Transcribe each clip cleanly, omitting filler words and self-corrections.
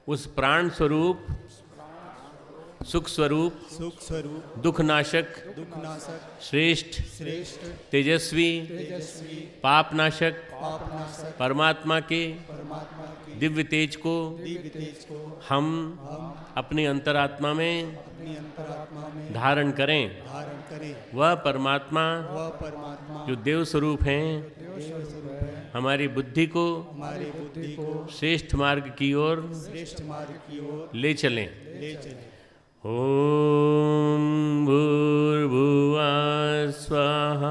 उस प्राण स्वरूप सुख स्वरूप दुख नाशक श्रेष्ठ तेजस्वी पाप नाशक परमात्मा के दिव्य तेज को हम अपनी अंतरात्मा में धारण करें। वह परमात्मा जो देव स्वरूप हैं हमारी बुद्धि को श्रेष्ठ मार्ग की ओर ले चलें। ओम भूर्भुवः स्वः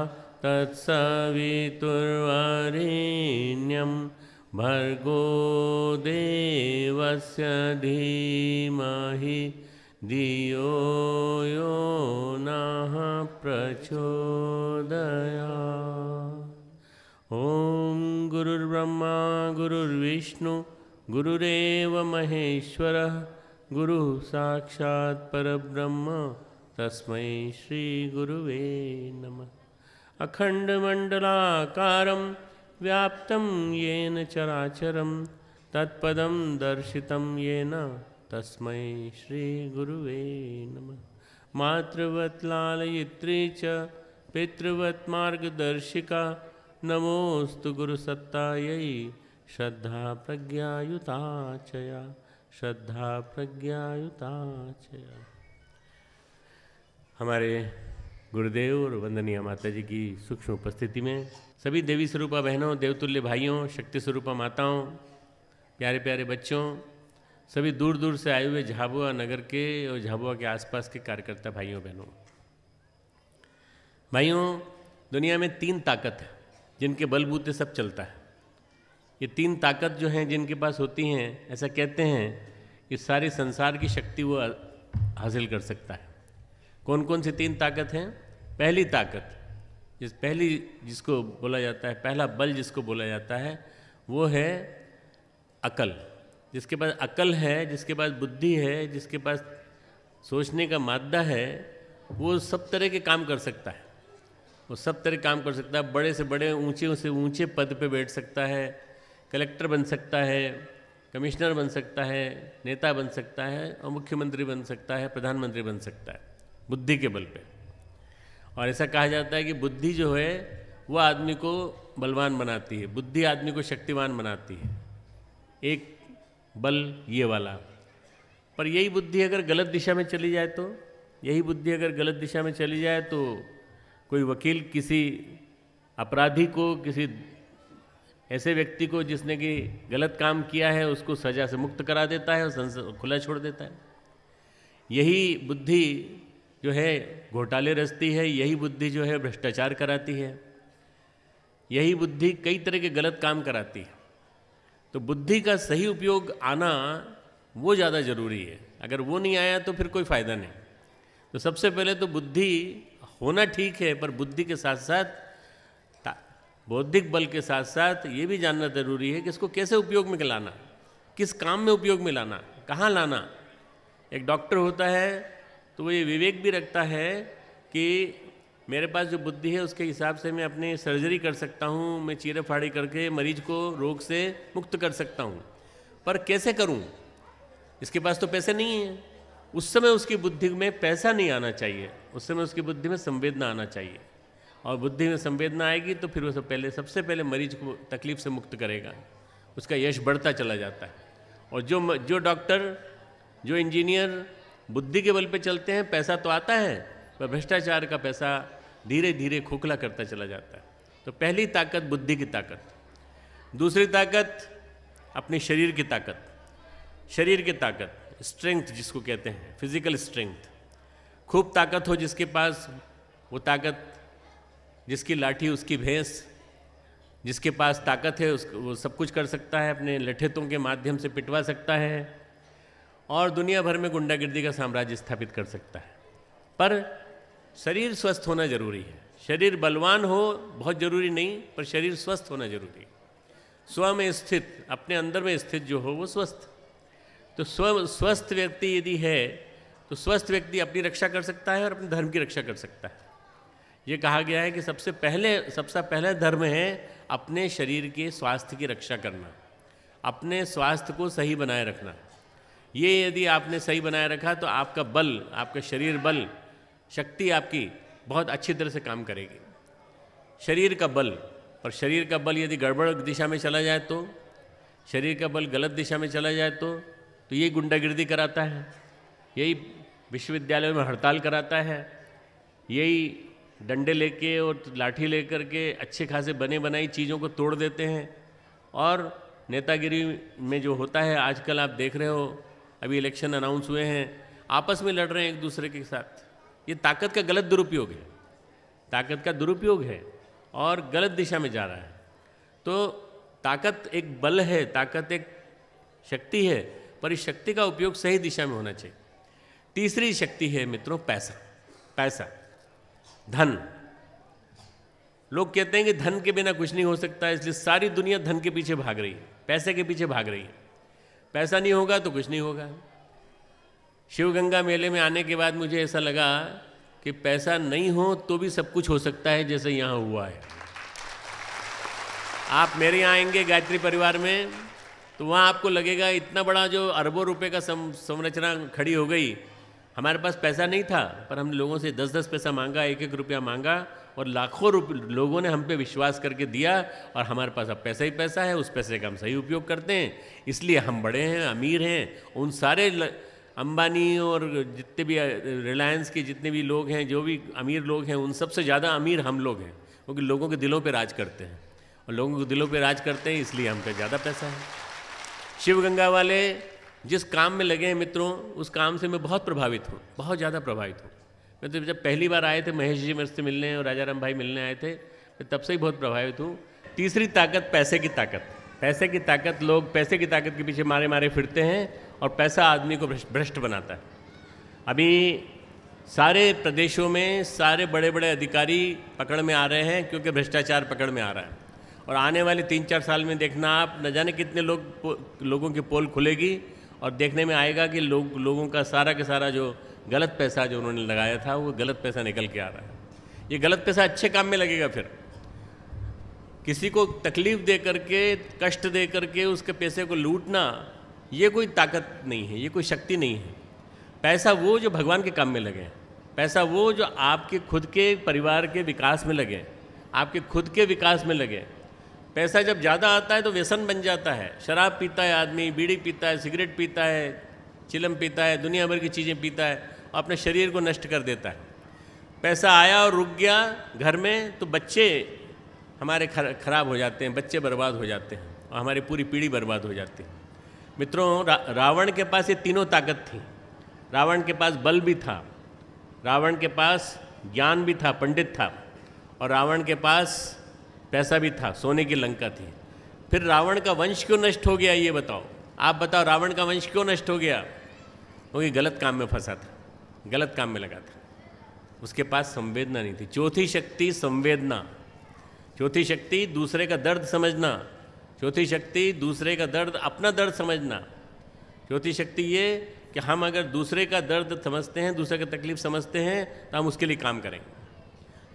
तत्सवितुर्वरेण्यं भर्गो देवस्य धीमहि धियो यो नः प्रचोदयात्। ओम गुरुर्ब्रह्मा गुरुर्विष्णु गुरुरेव महेश्वरः गुरु साक्षात् परब्रह्म तस्मै श्री गुरुवे नमः। अखंडमंडलाकारं व्याप्तं येन चराचरं तत्पदं दर्शितं येन तस्मै श्री गुरुवे नमः। मातृवत् लालयित्री च पितृवत् मार्गदर्शिका नमोस्तु गुरुसत्तायै श्रद्धा प्रज्ञायुता च या श्रद्धा प्रज्ञायुता च या। हमारे गुरुदेव और वंदनीय माता जी की सूक्ष्म उपस्थिति में सभी देवी स्वरूपा बहनों, देवतुल्य भाइयों, शक्ति स्वरूपा माताओं, प्यारे प्यारे बच्चों, सभी दूर दूर से आए हुए झाबुआ नगर के और झाबुआ के आसपास के कार्यकर्ता भाइयों बहनों। भाइयों, दुनिया में 3 ताकत है जिनके बलबूते सब चलता है। ये 3 ताकत जो हैं जिनके पास होती हैं, ऐसा कहते हैं कि सारी संसार की शक्ति वो हासिल कर सकता है। कौन कौन सी 3 ताकत हैं? पहली ताकत जिसको बोला जाता है, पहला बल जिसको बोला जाता है वो है अकल। जिसके पास अकल है, जिसके पास बुद्धि है, जिसके पास सोचने का मादा है, वो सब तरह के काम कर सकता है। वो सब तरह काम कर सकता है। बड़े से बड़े, ऊंचे से ऊंचे पद पे बैठ सकता है, कलेक्टर बन सकता है, कमिश्नर बन सकता है, नेता बन सकता है और मुख्यमंत्री बन सकता है, प्रधानमंत्री बन सकता है, बुद्धि के बल पे। और ऐसा कहा जाता है कि बुद्धि जो है वो आदमी को बलवान बनाती है, बुद्धि आदमी को शक्तिवान बनाती है। एक बल ये वाला। पर यही बुद्धि अगर गलत दिशा में चली जाए तो, यही बुद्धि अगर गलत दिशा में चली जाए तो कोई वकील किसी अपराधी को, किसी ऐसे व्यक्ति को जिसने कि गलत काम किया है उसको सज़ा से मुक्त करा देता है और खुला छोड़ देता है। यही बुद्धि जो है घोटाले रचती है, यही बुद्धि जो है भ्रष्टाचार कराती है, यही बुद्धि कई तरह के गलत काम कराती है। तो बुद्धि का सही उपयोग आना वो ज़्यादा ज़रूरी है। अगर वो नहीं आया तो फिर कोई फ़ायदा नहीं। तो सबसे पहले तो बुद्धि होना ठीक है, पर बुद्धि के साथ साथ बौद्धिक बल के साथ साथ ये भी जानना ज़रूरी है कि इसको कैसे उपयोग में लाना, किस काम में उपयोग में लाना, कहाँ लाना। एक डॉक्टर होता है तो वो ये विवेक भी रखता है कि मेरे पास जो बुद्धि है उसके हिसाब से मैं अपनी सर्जरी कर सकता हूँ, मैं चीरे फाड़ी करके मरीज को रोग से मुक्त कर सकता हूँ, पर कैसे करूँ? इसके पास तो पैसे नहीं है। उस समय उसकी बुद्धि में पैसा नहीं आना चाहिए, उस समय उसकी बुद्धि में संवेदना आना चाहिए। और बुद्धि में संवेदना आएगी तो फिर वो सबसे पहले मरीज को तकलीफ से मुक्त करेगा, उसका यश बढ़ता चला जाता है। और जो डॉक्टर, जो इंजीनियर बुद्धि के बल पे चलते हैं, पैसा तो आता है पर भ्रष्टाचार का पैसा धीरे धीरे खोखला करता चला जाता है। तो पहली ताकत बुद्धि की ताकत। दूसरी ताकत अपने शरीर की ताकत। शरीर की ताकत, स्ट्रेंथ जिसको कहते हैं, फिजिकल स्ट्रेंथ। खूब ताकत हो जिसके पास, वो ताकत, जिसकी लाठी उसकी भैंस, जिसके पास ताकत है वो सब कुछ कर सकता है, अपने लठेतों के माध्यम से पिटवा सकता है और दुनिया भर में गुंडागिर्दी का साम्राज्य स्थापित कर सकता है। पर शरीर स्वस्थ होना जरूरी है। शरीर बलवान हो बहुत जरूरी नहीं, पर शरीर स्वस्थ होना जरूरी है। स्व में स्थित, अपने अंदर में स्थित जो हो वो स्वस्थ। तो स्वस्थ व्यक्ति यदि है तो स्वस्थ व्यक्ति अपनी रक्षा कर सकता है और अपने धर्म की रक्षा कर सकता है। ये कहा गया है कि सबसे पहले धर्म है अपने शरीर के स्वास्थ्य की रक्षा करना, अपने स्वास्थ्य को सही बनाए रखना। ये यदि आपने सही बनाए रखा तो आपका बल, आपका शरीर बल, शक्ति आपकी बहुत अच्छी तरह से काम करेगी। शरीर का बल, और शरीर का बल यदि गड़बड़ दिशा में चला जाए तो, शरीर का बल गलत दिशा में चला जाए तो यही गुंडागिर्दी कराता है, यही विश्वविद्यालयों में हड़ताल कराता है, यही डंडे लेके और लाठी लेकर के अच्छे खासे बने बनाई चीज़ों को तोड़ देते हैं। और नेतागिरी में जो होता है आजकल आप देख रहे हो, अभी इलेक्शन अनाउंस हुए हैं, आपस में लड़ रहे हैं एक दूसरे के साथ। ये ताकत का गलत दुरुपयोग है, ताकत का दुरुपयोग है और गलत दिशा में जा रहा है। तो ताकत एक बल है, ताकत एक शक्ति है, पर इस शक्ति का उपयोग सही दिशा में होना चाहिए। तीसरी शक्ति है मित्रों पैसा। पैसा, धन। लोग कहते हैं कि धन के बिना कुछ नहीं हो सकता, इसलिए सारी दुनिया धन के पीछे भाग रही है, पैसे के पीछे भाग रही है। पैसा नहीं होगा तो कुछ नहीं होगा। शिवगंगा मेले में आने के बाद मुझे ऐसा लगा कि पैसा नहीं हो तो भी सब कुछ हो सकता है, जैसे यहाँ हुआ है। आप मेरे यहाँ आएंगे गायत्री परिवार में तो वहाँ आपको लगेगा इतना बड़ा जो अरबों रुपए का संरचना खड़ी हो गई। हमारे पास पैसा नहीं था, पर हम लोगों से 10-10 पैसा मांगा, 1-1 रुपया मांगा, और लाखों लोगों ने हम पे विश्वास करके दिया, और हमारे पास अब पैसा ही पैसा है। उस पैसे का हम सही उपयोग करते हैं, इसलिए हम बड़े हैं, अमीर हैं। उन सारे अंबानी और जितने भी रिलायंस के जितने भी लोग हैं, जो भी अमीर लोग हैं, उन सबसे ज़्यादा अमीर हम लोग हैं, क्योंकि लोगों के दिलों पे राज करते हैं, और लोगों के दिलों पे राज करते हैं, इसलिए हम पे ज़्यादा पैसा है। शिवगंगा वाले जिस काम में लगे हैं मित्रों, उस काम से मैं बहुत प्रभावित हूँ, बहुत ज़्यादा प्रभावित हूँ। मैं तो जब पहली बार आए थे, महेश जी मेरे से मिलने और राजाराम भाई मिलने आए थे, मैं तब से ही बहुत प्रभावित हूँ। तीसरी ताकत, पैसे की ताकत। पैसे की ताकत, लोग पैसे की ताकत के पीछे मारे मारे फिरते हैं, और पैसा आदमी को भ्रष्ट बनाता है। अभी सारे प्रदेशों में सारे बड़े बड़े अधिकारी पकड़ में आ रहे हैं, क्योंकि भ्रष्टाचार पकड़ में आ रहा है। और आने वाले 3-4 साल में देखना आप, न जाने कितने लोगों की पोल खुलेगी, और देखने में आएगा कि लोगों का सारा के सारा जो गलत पैसा जो उन्होंने लगाया था, वो गलत पैसा निकल के आ रहा है। ये गलत पैसा अच्छे काम में लगेगा। फिर किसी को तकलीफ दे करके, कष्ट दे करके उसके पैसे को लूटना, ये कोई ताकत नहीं है, ये कोई शक्ति नहीं है। पैसा वो जो भगवान के काम में लगे, पैसा वो जो आपके खुद के परिवार के विकास में लगे, आपके खुद के विकास में लगे। पैसा जब ज़्यादा आता है तो व्यसन बन जाता है। शराब पीता है आदमी, बीड़ी पीता है, सिगरेट पीता है, चिलम पीता है, दुनिया भर की चीज़ें पीता है, और अपने शरीर को नष्ट कर देता है। पैसा आया और रुक गया घर में, तो बच्चे हमारे खराब हो जाते हैं, बच्चे बर्बाद हो जाते हैं, और हमारी पूरी पीढ़ी बर्बाद हो जाती है। मित्रों, रावण के पास ये तीनों ताकत थी। रावण के पास बल भी था, रावण के पास ज्ञान भी था, पंडित था, और रावण के पास पैसा भी था, सोने की लंका थी। फिर रावण का वंश क्यों नष्ट हो गया, ये बताओ। आप बताओ, रावण का वंश क्यों नष्ट हो गया? क्योंकि गलत काम में फंसा था, गलत काम में लगा था। उसके पास संवेदना नहीं थी। चौथी शक्ति संवेदना। चौथी शक्ति दूसरे का दर्द समझना। चौथी शक्ति दूसरे का दर्द, अपना दर्द समझना। चौथी शक्ति ये कि हम अगर दूसरे का दर्द समझते हैं, दूसरे का तकलीफ समझते हैं, तो हम उसके लिए काम करेंगे।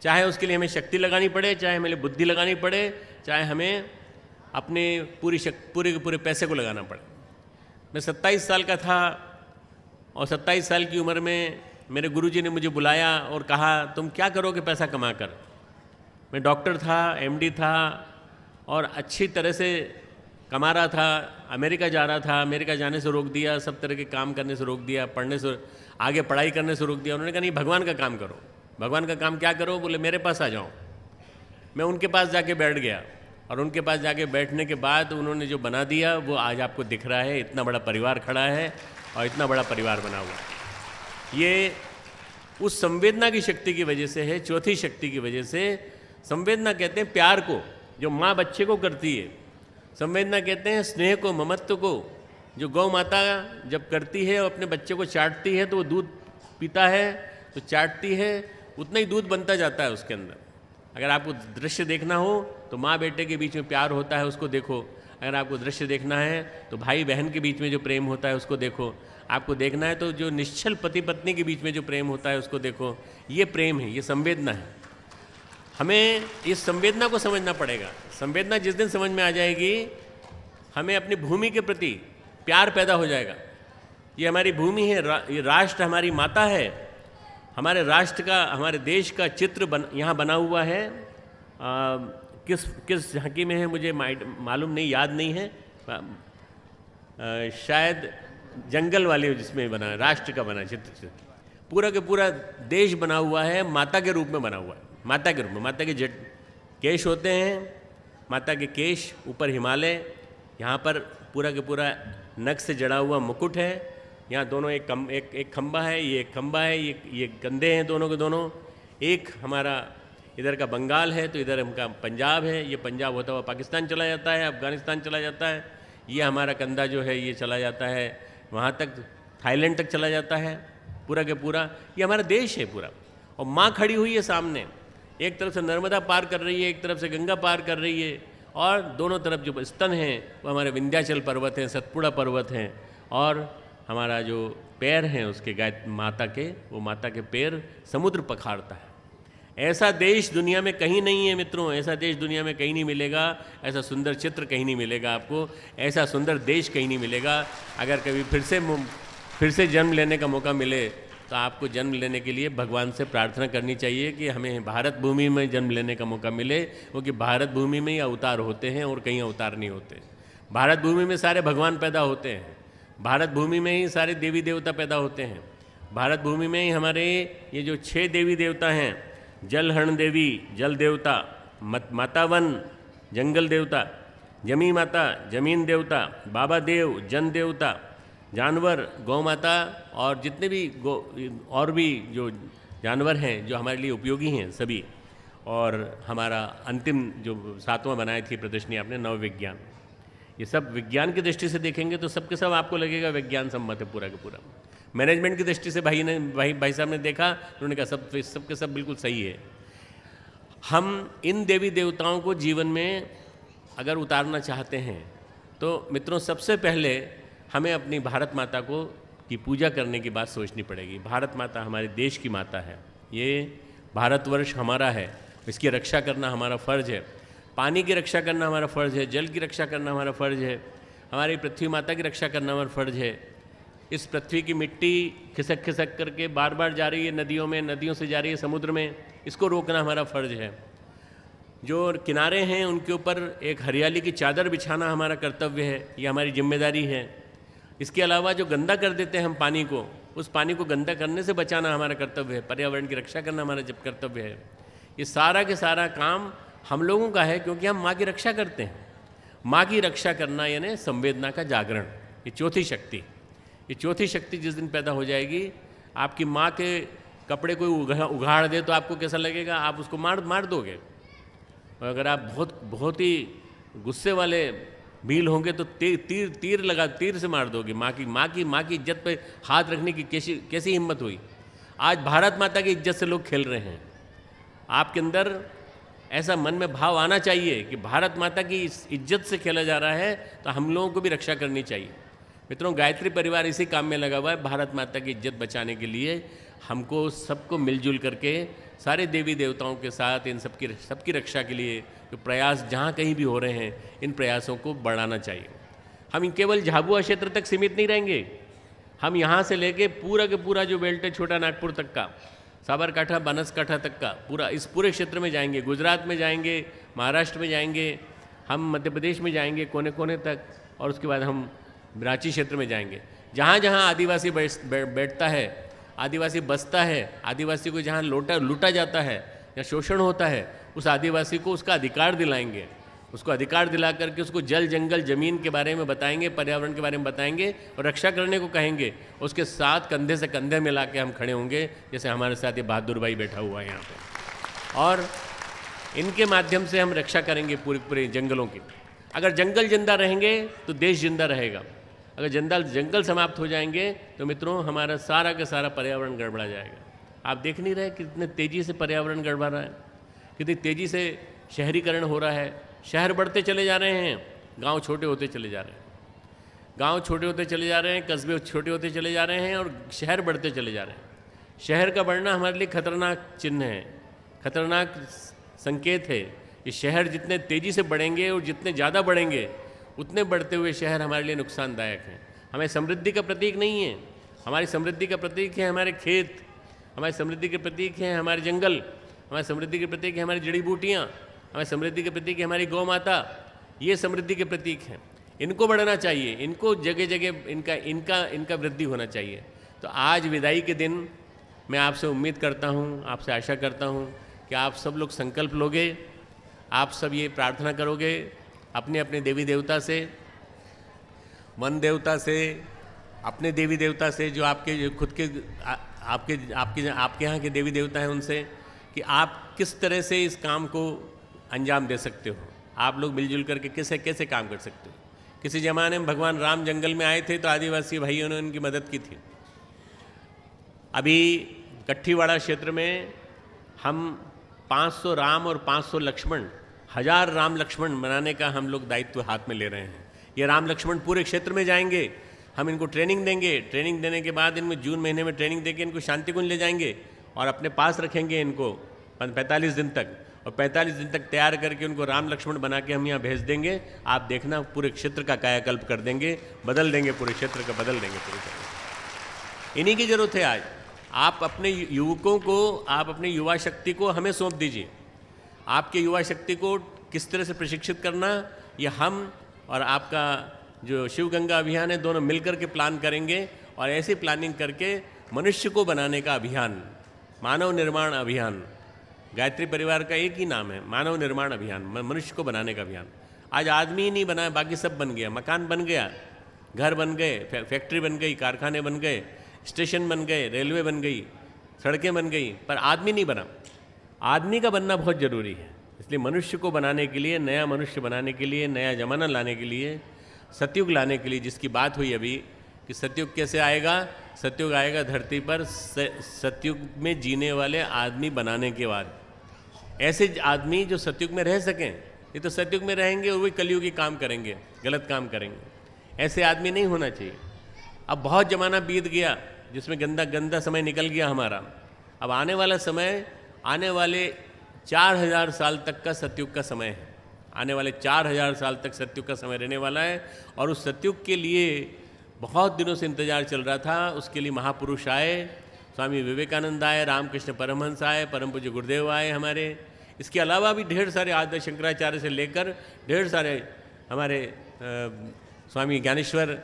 चाहे उसके लिए हमें शक्ति लगानी पड़े, चाहे हमें बुद्धि लगानी पड़े, चाहे हमें अपने पूरे के पूरे पैसे को लगाना पड़े। मैं 27 साल का था, और 27 साल की उम्र में मेरे गुरुजी ने मुझे बुलाया और कहा, तुम क्या करोगे पैसा कमा कर? मैं डॉक्टर था, एमडी था, और अच्छी तरह से कमा रहा था। अमेरिका जा रहा था, अमेरिका जाने से रोक दिया, सब तरह के काम करने से रोक दिया, पढ़ने से, आगे पढ़ाई करने से रोक दिया। उन्होंने कहा नहीं, भगवान का काम करो। भगवान का काम क्या करो? बोले मेरे पास आ जाओ। मैं उनके पास जाके बैठ गया, और उनके पास जाके बैठने के बाद उन्होंने जो बना दिया वो आज आपको दिख रहा है। इतना बड़ा परिवार खड़ा है, और इतना बड़ा परिवार बना हुआ है। ये उस संवेदना की शक्ति की वजह से है, चौथी शक्ति की वजह से। संवेदना कहते हैं प्यार को, जो माँ बच्चे को करती है। संवेदना कहते हैं स्नेह को, ममत्व को, जो गौ माता जब करती है और अपने बच्चे को चाटती है, तो वो दूध पीता है, तो चाटती है, उतना ही दूध बनता जाता है उसके अंदर। अगर आपको दृश्य देखना हो तो माँ बेटे के बीच में प्यार होता है, उसको देखो। अगर आपको दृश्य देखना है तो भाई बहन के बीच में जो प्रेम होता है उसको देखो। आपको देखना है तो जो निश्चल पति पत्नी के बीच में जो प्रेम होता है उसको देखो। ये प्रेम है, ये संवेदना है। हमें इस संवेदना को समझना पड़ेगा। संवेदना जिस दिन समझ में आ जाएगी, हमें अपनी भूमि के प्रति प्यार पैदा हो जाएगा। ये हमारी भूमि है, ये राष्ट्र हमारी माता है। हमारे राष्ट्र का, हमारे देश का चित्र यहाँ बना हुआ है। किस झांकी में है मुझे मालूम नहीं, याद नहीं है, शायद जंगल वाले जिसमें बना है, राष्ट्र का बना चित्र। पूरा के पूरा देश बना हुआ है माता के रूप में बना हुआ है। माता के रूप में, माता के केश होते हैं, माता के केश, ऊपर हिमालय, यहाँ पर पूरा के पूरा नख से जड़ा हुआ मुकुट है। यहाँ दोनों एक खंबा है, ये एक खंबा है, ये कंधे हैं दोनों के दोनों। एक हमारा इधर का बंगाल है तो इधर हमका पंजाब है, ये पंजाब होता हुआ पाकिस्तान चला जाता है, अफ़गानिस्तान चला जाता है। ये हमारा कंधा जो है ये चला जाता है वहाँ तक, थाईलैंड तक चला जाता है। पूरा के पूरा ये हमारा देश है पूरा। और माँ खड़ी हुई है सामने, एक तरफ से नर्मदा पार कर रही है, एक तरफ से गंगा पार कर रही है, और दोनों तरफ जो स्तन हैं वो हमारे विंध्याचल पर्वत हैं, सतपुड़ा पर्वत हैं, और हमारा जो पैर हैं उसके माता के, वो माता के पैर समुद्र पखारता है। ऐसा देश दुनिया में कहीं नहीं है मित्रों, ऐसा देश दुनिया में कहीं नहीं मिलेगा, ऐसा सुंदर चित्र कहीं नहीं मिलेगा आपको, ऐसा सुंदर देश कहीं नहीं मिलेगा। अगर कभी फिर से जन्म लेने का मौका मिले तो आपको जन्म लेने के लिए भगवान से प्रार्थना करनी चाहिए कि हमें भारत भूमि में जन्म लेने का मौका मिले, क्योंकि भारत भूमि में ही अवतार होते हैं और कहीं अवतार नहीं होते। भारत भूमि में सारे भगवान पैदा होते हैं, भारत भूमि में ही सारे देवी देवता पैदा होते हैं, भारत भूमि में ही हमारे ये जो 6 देवी देवता हैं, जलहरण देवी जल देवता, माता वन जंगल देवता, जमी माता जमीन देवता, बाबा देव जन देवता, जानवर गौ माता, और जितने भी और भी जो जानवर हैं जो हमारे लिए उपयोगी हैं सभी, और हमारा अंतिम जो 7वां बनाई थी प्रदर्शनी आपने, नव विज्ञान। ये सब विज्ञान की दृष्टि से देखेंगे तो सब के सब आपको लगेगा विज्ञान सम्मत है पूरा का पूरा। मैनेजमेंट की दृष्टि से भाई साहब ने देखा, उन्होंने कहा सब के सब बिल्कुल सही है। हम इन देवी देवताओं को जीवन में अगर उतारना चाहते हैं तो मित्रों सबसे पहले हमें अपनी भारत माता की पूजा करने की बात सोचनी पड़ेगी। भारत माता हमारे देश की माता है, ये भारतवर्ष हमारा है, इसकी रक्षा करना हमारा फ़र्ज़ है। पानी की रक्षा करना हमारा फ़र्ज़ है, जल की रक्षा करना हमारा फ़र्ज़ है, हमारी पृथ्वी माता की रक्षा करना हमारा फ़र्ज़ है। इस पृथ्वी की मिट्टी खिसक खिसक करके बार बार जा रही है नदियों में, नदियों से जा रही है समुद्र में, इसको रोकना हमारा फ़र्ज़ है। जो किनारे हैं उनके ऊपर एक हरियाली की चादर बिछाना हमारा कर्तव्य है, ये हमारी जिम्मेदारी है। इसके अलावा जो गंदा कर देते हैं हम पानी को, उस पानी को गंदा करने से बचाना हमारा कर्तव्य है, पर्यावरण की रक्षा करना हमारा जब कर्तव्य है। ये सारा के सारा काम हम लोगों का है, क्योंकि हम माँ की रक्षा करते हैं। माँ की रक्षा करना यानी संवेदना का जागरण, ये चौथी शक्ति। ये चौथी शक्ति जिस दिन पैदा हो जाएगी, आपकी माँ के कपड़े कोई उघाड़ दे तो आपको कैसा लगेगा? आप उसको मार दोगे। और अगर आप बहुत ही गुस्से वाले भील होंगे तो तीर से मार दोगे। माँ की इज्जत पे हाथ रखने की कैसी हिम्मत हुई? आज भारत माता की इज्जत से लोग खेल रहे हैं। आपके अंदर ऐसा मन में भाव आना चाहिए कि भारत माता की इस इज्जत से खेला जा रहा है तो हम लोगों को भी रक्षा करनी चाहिए। मित्रों, गायत्री परिवार इसी काम में लगा हुआ है, भारत माता की इज्जत बचाने के लिए। हमको सबको मिलजुल करके सारे देवी देवताओं के साथ इन सबकी रक्षा के लिए जो प्रयास जहाँ कहीं भी हो रहे हैं, इन प्रयासों को बढ़ाना चाहिए। हम केवल झाबुआ क्षेत्र तक सीमित नहीं रहेंगे, हम यहाँ से लेके पूरा के पूरा जो बेल्ट है छोटा नागपुर तक का, साबरकाठा बनासकाठा तक का इस पूरे क्षेत्र में जाएंगे। गुजरात में जाएंगे, महाराष्ट्र में जाएंगे, हम मध्य प्रदेश में जाएंगे कोने कोने तक, और उसके बाद हम रांची क्षेत्र में जाएंगे। जहाँ जहाँ आदिवासी बैठता है, आदिवासी बसता है, आदिवासी को जहाँ लूटा जाता है या शोषण होता है, उस आदिवासी को उसका अधिकार दिलाएंगे। उसको अधिकार दिला करके उसको जल जंगल ज़मीन के बारे में बताएंगे, पर्यावरण के बारे में बताएंगे और रक्षा करने को कहेंगे। उसके साथ कंधे से कंधे मिला के हम खड़े होंगे, जैसे हमारे साथ ये बहादुर भाई बैठा हुआ है यहाँ पे, और इनके माध्यम से हम रक्षा करेंगे पूरे जंगलों की। अगर जंगल जिंदा रहेंगे तो देश जिंदा रहेगा। अगर जंगल समाप्त हो जाएंगे तो मित्रों हमारा सारा का सारा पर्यावरण गड़बड़ा जाएगा। आप देख नहीं रहे कितने तेज़ी से पर्यावरण गड़बड़ा रहा है, कितनी तेज़ी से शहरीकरण हो रहा है। शहर बढ़ते चले जा रहे हैं, गांव छोटे होते चले जा रहे हैं, गांव छोटे होते चले जा रहे हैं, कस्बे छोटे होते चले जा रहे हैं, और शहर बढ़ते चले जा रहे हैं। शहर का बढ़ना हमारे लिए खतरनाक चिन्ह है, खतरनाक संकेत है। ये शहर जितने तेज़ी से बढ़ेंगे और जितने ज़्यादा बढ़ेंगे, उतने बढ़ते हुए शहर हमारे लिए नुकसानदायक हैं। हमारी समृद्धि का प्रतीक नहीं है। हमारी समृद्धि का प्रतीक है हमारे खेत, हमारी समृद्धि के प्रतीक हैं हमारे जंगल, हमारी समृद्धि के प्रतीक है हमारी जड़ी बूटियाँ, हमारी समृद्धि के प्रतीक है हमारी गौ माता। ये समृद्धि के प्रतीक हैं, इनको बढ़ाना चाहिए, इनको जगह जगह इनका वृद्धि होना चाहिए। तो आज विदाई के दिन मैं आपसे उम्मीद करता हूँ, आपसे आशा करता हूँ कि आप सब लोग संकल्प लोगे, आप सब ये प्रार्थना करोगे अपने अपने देवी देवता से, वन देवता से, अपने देवी देवता से, जो आपके खुद के आपके यहाँ के देवी देवता हैं, उनसे कि आप किस तरह से इस काम को अंजाम दे सकते हो। आप लोग मिलजुल करके कैसे कैसे काम कर सकते हो। किसी ज़माने में भगवान राम जंगल में आए थे तो आदिवासी भाइयों ने उनकी मदद की थी। अभी कट्ठीवाड़ा क्षेत्र में हम 500 राम और 500 लक्ष्मण, 1000 राम लक्ष्मण बनाने का हम लोग दायित्व हाथ में ले रहे हैं। ये राम लक्ष्मण पूरे क्षेत्र में जाएंगे, हम इनको ट्रेनिंग देंगे। ट्रेनिंग देने के बाद इनको जून महीने में ट्रेनिंग देके इनको शांति कुंज ले जाएंगे और अपने पास रखेंगे इनको 45 दिन तक, और 45 दिन तक तैयार करके उनको राम लक्ष्मण बना के हम यहाँ भेज देंगे। आप देखना पूरे क्षेत्र का कायाकल्प कर देंगे, बदल देंगे पूरे क्षेत्र का, बदल देंगे पूरे क्षेत्र। इन्हीं की ज़रूरत है आज। आप अपने युवकों को, आप अपनी युवा शक्ति को हमें सौंप दीजिए। आपके युवा शक्ति को किस तरह से प्रशिक्षित करना, ये हम और आपका जो शिव गंगा अभियान है, दोनों मिलकर के प्लान करेंगे। और ऐसी प्लानिंग करके मनुष्य को बनाने का अभियान, मानव निर्माण अभियान, गायत्री परिवार का एक ही नाम है, मानव निर्माण अभियान, मनुष्य को बनाने का अभियान। आज आदमी ही नहीं बना, बाकी सब बन गया। मकान बन गया, घर बन गए, फैक्ट्री बन गई, कारखाने बन गए, स्टेशन बन गए, रेलवे बन गई, सड़कें बन गई, पर आदमी नहीं बना। आदमी का बनना बहुत ज़रूरी है। इसलिए मनुष्य को बनाने के लिए, नया मनुष्य बनाने के लिए, नया ज़माना लाने के लिए, सतयुग लाने के लिए, जिसकी बात हुई अभी कि सतयुग कैसे आएगा, सतयुग आएगा धरती पर सतयुग में जीने वाले आदमी बनाने के बाद। ऐसे आदमी जो सतयुग में रह सकें, ये तो सतयुग में रहेंगे और वही कलयुगी काम करेंगे, गलत काम करेंगे। ऐसे आदमी नहीं होना चाहिए। अब बहुत ज़माना बीत गया जिसमें गंदा समय निकल गया हमारा। अब आने वाला समय, आने वाले 4000 साल तक का सतयुग का समय है। आने वाले 4000 साल तक सतयुग का समय रहने वाला है। और उस सतयुग के लिए बहुत दिनों से इंतजार चल रहा था। उसके लिए महापुरुष आए, स्वामी विवेकानंद आए, रामकृष्ण परमहंस आए, परम पूज्य गुरुदेव आए हमारे। इसके अलावा भी ढेर सारे आदि शंकराचार्य से लेकर ढेर सारे हमारे स्वामी ज्ञानेश्वर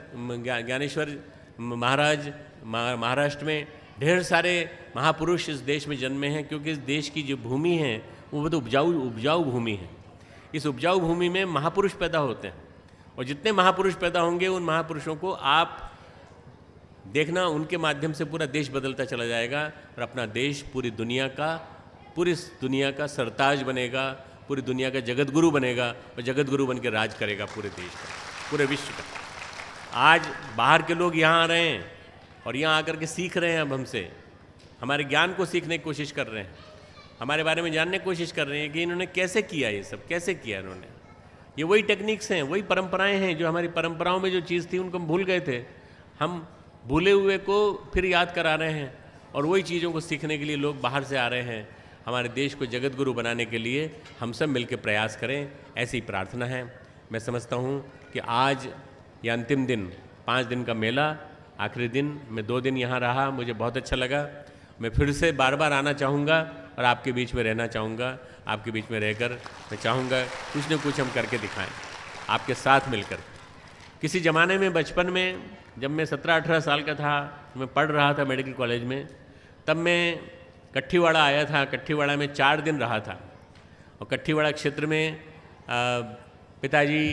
महाराज महाराष्ट्र में, ढेर सारे महापुरुष इस देश में जन्मे हैं। क्योंकि इस देश की जो भूमि है वो बहुत उपजाऊ भूमि है। इस उपजाऊ भूमि में महापुरुष पैदा होते हैं, और जितने महापुरुष पैदा होंगे उन महापुरुषों को आप देखना, उनके माध्यम से पूरा देश बदलता चला जाएगा। और अपना देश पूरी दुनिया का सरताज बनेगा, पूरी दुनिया का जगत गुरु बनेगा, और जगत गुरु बन के राज करेगा पूरे देश का, पूरे विश्व का। आज बाहर के लोग यहाँ आ रहे हैं और यहाँ आकर के सीख रहे हैं। अब हमसे हमारे ज्ञान को सीखने की कोशिश कर रहे हैं, हमारे बारे में जानने की कोशिश कर रहे हैं कि इन्होंने कैसे किया, ये सब कैसे किया इन्होंने। ये वही टेक्निक्स हैं, वही परंपराएं हैं जो हमारी परंपराओं में जो चीज़ थी उनको हम भूल गए थे। हम भूले हुए को फिर याद करा रहे हैं, और वही चीज़ों को सीखने के लिए लोग बाहर से आ रहे हैं। हमारे देश को जगत गुरु बनाने के लिए हम सब मिलकर प्रयास करें, ऐसी प्रार्थना है। मैं समझता हूँ कि आज ये अंतिम दिन, 5 दिन का मेला, आखिरी दिन, मैं 2 दिन यहाँ रहा, मुझे बहुत अच्छा लगा। मैं फिर से बार बार आना चाहूँगा और आपके बीच में रहना चाहूँगा। आपके बीच में रहकर मैं चाहूँगा कुछ न कुछ हम करके दिखाएं, आपके साथ मिलकर। किसी ज़माने में, बचपन में, जब मैं 17-18 साल का था, मैं पढ़ रहा था मेडिकल कॉलेज में, तब मैं कट्ठीवाड़ा आया था। कट्ठीवाड़ा में 4 दिन रहा था। और कट्ठीवाड़ा क्षेत्र में पिताजी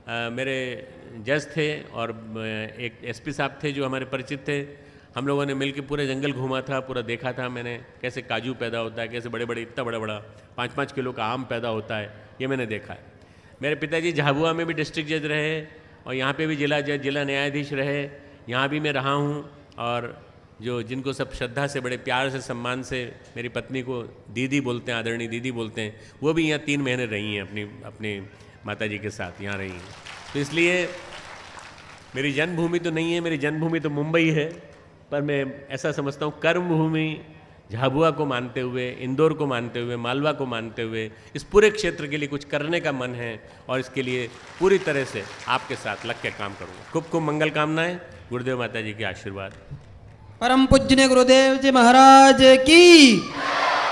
मेरे जज थे और एक एसपी साहब थे जो हमारे परिचित थे। हम लोगों ने मिलकर पूरे जंगल घूमा था, पूरा देखा था मैंने, कैसे काजू पैदा होता है, कैसे बड़े बड़े, इतना बड़ा बड़ा 5-5 किलो का आम पैदा होता है, ये मैंने देखा है। मेरे पिताजी झाबुआ में भी डिस्ट्रिक्ट जज रहे और यहाँ पे भी जिला जज, जिला न्यायाधीश रहे। यहाँ भी मैं रहा हूँ। और जो जिनको सब श्रद्धा से, बड़े प्यार से, सम्मान से मेरी पत्नी को दीदी बोलते हैं, आदरणीय दीदी बोलते हैं, वो भी यहाँ 3 महीने रही हैं अपनी माताजी के साथ यहाँ रही हैं। तो इसलिए मेरी जन्मभूमि तो नहीं है, मेरी जन्मभूमि तो मुंबई है, पर मैं ऐसा समझता हूँ कर्मभूमि झाबुआ को मानते हुए, इंदौर को मानते हुए, मालवा को मानते हुए इस पूरे क्षेत्र के लिए कुछ करने का मन है और इसके लिए पूरी तरह से आपके साथ लग के काम करूँगा। खूब खूब मंगल कामनाएं, गुरुदेव माता जी के आशीर्वाद। परम पूज्य गुरुदेव जी महाराज की,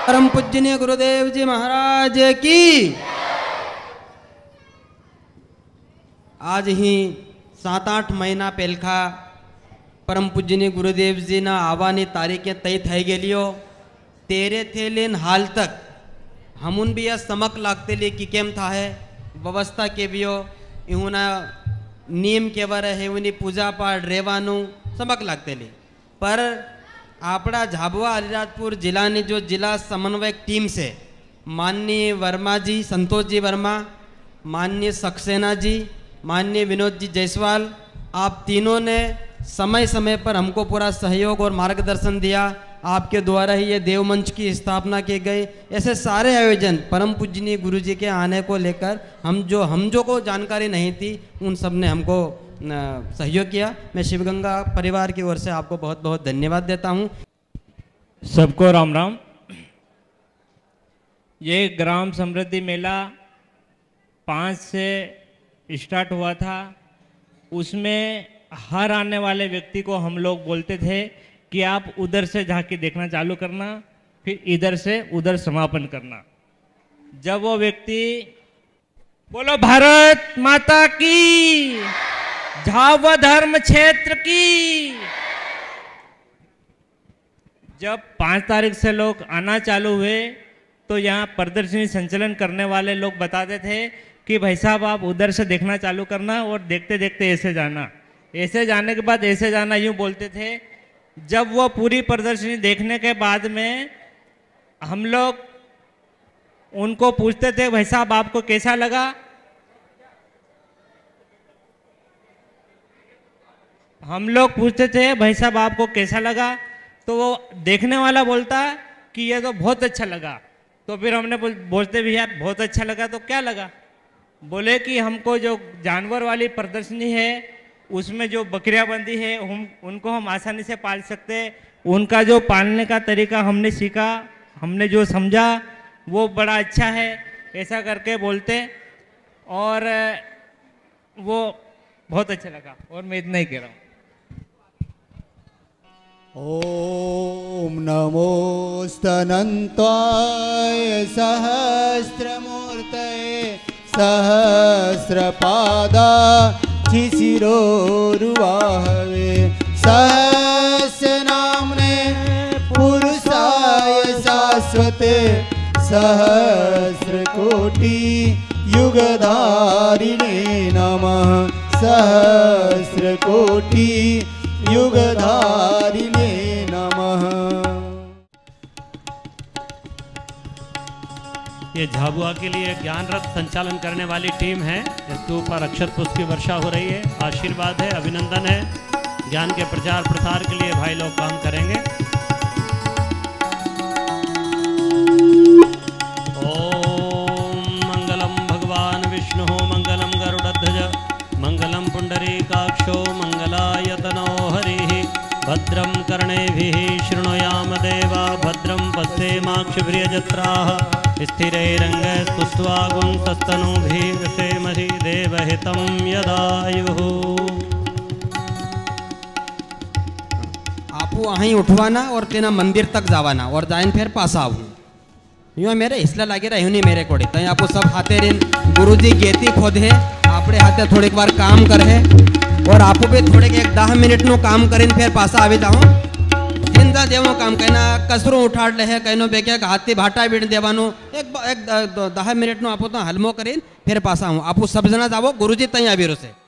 परम पूज्य गुरुदेव जी महाराज की। आज ही 7-8 महीना पेलखा परम पूज्य गुरुदेव जी ना आवानी तारीखें तय થઈ ગયેલીઓ तेरे थे लेन हाल तक हमुन भी यह समक लागते ले कि केम था है व्यवस्था के भी हो इहुना नियम केवा रहे उन्हीं पूजा पाठ रेवानु समक लागते ले पर आपड़ा झाबुआ अलीराजपुर जिला ने जो जिला समन्वयक टीम से माननीय वर्मा जी, संतोष जी वर्मा, माननीय सक्सेना जी, माननीय विनोद जी जायसवाल, आप तीनों ने समय समय पर हमको पूरा सहयोग और मार्गदर्शन दिया। आपके द्वारा ही ये देव मंच की स्थापना की गई। ऐसे सारे आयोजन परम पूजनीय गुरु जी के आने को लेकर हम जो को जानकारी नहीं थी उन सब ने हमको सहयोग किया। मैं शिवगंगा परिवार की ओर से आपको बहुत बहुत धन्यवाद देता हूँ। सबको राम राम। ये ग्राम समृद्धि मेला 5 से स्टार्ट हुआ था। उसमें हर आने वाले व्यक्ति को हम लोग बोलते थे कि आप उधर से झांकी देखना चालू करना, फिर इधर से उधर समापन करना। जब वो व्यक्ति बोलो भारत माता की, झाबुआ धर्म क्षेत्र की, जब 5 तारीख से लोग आना चालू हुए तो यहाँ प्रदर्शनी संचालन करने वाले लोग बताते थे कि भाई साहब आप उधर से देखना चालू करना और देखते देखते ऐसे जाना, ऐसे जाने के बाद ऐसे जाना, यूँ बोलते थे। जब वो पूरी प्रदर्शनी देखने के बाद में हम लोग उनको पूछते थे भाई साहब आपको कैसा लगा, हम लोग पूछते थे भाई साहब आपको कैसा लगा, तो वो देखने वाला बोलता कि ये तो बहुत अच्छा लगा। तो फिर हमने बोलते भी यार बहुत अच्छा लगा तो क्या लगा, बोले कि हमको जो जानवर वाली प्रदर्शनी है उसमें जो बकरियां बंधी है उनको हम आसानी से पाल सकते, उनका जो पालने का तरीका हमने सीखा, हमने जो समझा वो बड़ा अच्छा है, ऐसा करके बोलते और वो बहुत अच्छा लगा। और मैं इतना ही कह रहा हूँ। ओम नमोस्तनन्ताय सहस्रमूर्तये सहस्रपादा शिशिरोरुवाहवे सहस्रनाम्ने पुरुषाय शाश्वते सहस्रकोटि युगधारिणे नमः सहस्रकोटि युगधारिणे नमः। ये झाबुआ के लिए ज्ञान रथ संचालन करने वाली टीम है। इसके ऊपर अक्षत पुष्प की वर्षा हो रही है। आशीर्वाद है, अभिनंदन है। ज्ञान के प्रचार प्रसार के लिए भाई लोग काम करेंगे। ओम मंगलम भगवान विष्णु, मंगलम गरुड़ध्वज, मंगलम पुंडरीकाक्षो, मंगलायतनो हरिः। भद्रं कर्णेभिः शृणुयाम देवा, भद्रं पश्येमाक्षभिर्यजत्राः। स्थिरैरङ्गस्तुष्ट्वागुंसस्तनूभिर्सेमहि देवहितं यदायुः। आपू અહીં ઉઠવાના और તેના મંદિર तक जावाना और जाइन फिर पासा आવું। यूँ मेरे हिसला लागे रहा नहीं मेरे कोड़ी तो आपू सब हाथे रेन गुरुजी गेती खोद है आपने हाथे थोड़ी बार काम कर है और आपू भी थोड़े 10 मिनट नो काम करीन फिर पासा आवी जाऊँ। जिंदा देवो काम कहना कसरू उठाड़ ले है कहनो बेके हाथी भाटा बीड़ देवानो एक 10 मिनट नो आपू तो हलमो करीन फिर पासा हूँ। आपू सब जना जावो गुरुजी तई आवी से।